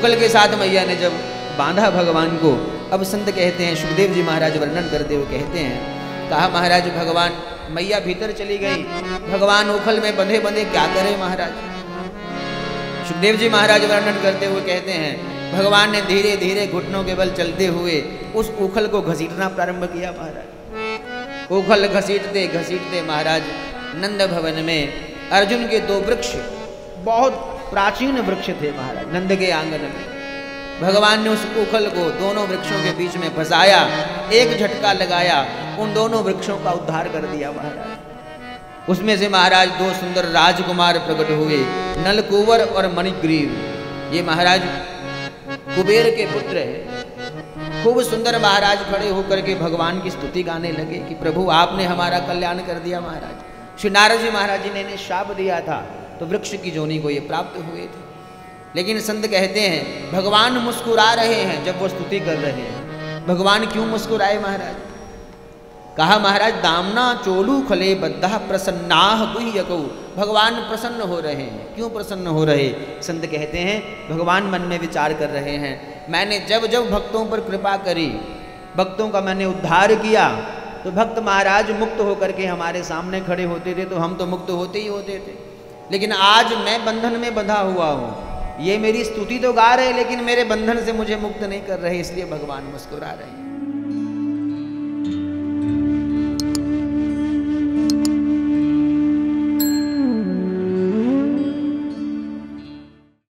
उखल के साथ मैया ने जब बांधा भगवान को, अब संत कहते हैं, सुखदेव जी महाराज वर्णन करते हुए कहते हैं, कहा महाराज भगवान, मैया भीतर चली गई, भगवान उखल में बंधे बंधे क्या करे महाराज। सुखदेव जी महाराज वर्णन करते हुए कहते हैं, भगवान ने धीरे धीरे घुटनों के बल चलते हुए उस उखल को घसीटना प्रारंभ किया महाराज। उखल घसीटते घसीटते महाराज नंद भवन में अर्जुन के 2 वृक्ष, बहुत प्राचीन वृक्ष थे महाराज, नंद के आंगन में भगवान ने उस उखल को दोनों वृक्षों के बीच में फंसाया, एक झटका लगाया, उन दोनों वृक्षों का उद्धार कर दिया महाराज। उसमें से महाराज 2 सुंदर राजकुमार प्रकट हुए, नलकुवर और मणिग्रीव। ये महाराज कुबेर के पुत्र है। खूब सुंदर महाराज खड़े होकर के भगवान की स्तुति गाने लगे कि प्रभु आपने हमारा कल्याण कर दिया महाराज। श्री नारद जी महाराज जी ने इन्हें शाप दिया था तो वृक्ष की जोनी को ये प्राप्त हुए थे। लेकिन संत कहते हैं भगवान मुस्कुरा रहे हैं जब वो स्तुति कर रहे हैं। भगवान क्यों मुस्कुराए महाराज? कहा महाराज दामना चोलू खले बद्धा प्रसन्नाह गुह्यकौ। भगवान प्रसन्न हो रहे हैं। क्यों प्रसन्न हो रहे? संत कहते हैं भगवान मन में विचार कर रहे हैं, मैंने जब जब भक्तों पर कृपा करी, भक्तों का मैंने उद्धार किया, तो भक्त महाराज मुक्त होकर के हमारे सामने खड़े होते थे, तो हम तो मुक्त होते ही होते थे। लेकिन आज मैं बंधन में बंधा हुआ हूँ, ये मेरी स्तुति तो गा रहे लेकिन मेरे बंधन से मुझे मुक्त नहीं कर रहे, इसलिए भगवान मुस्कुरा रहे हैं।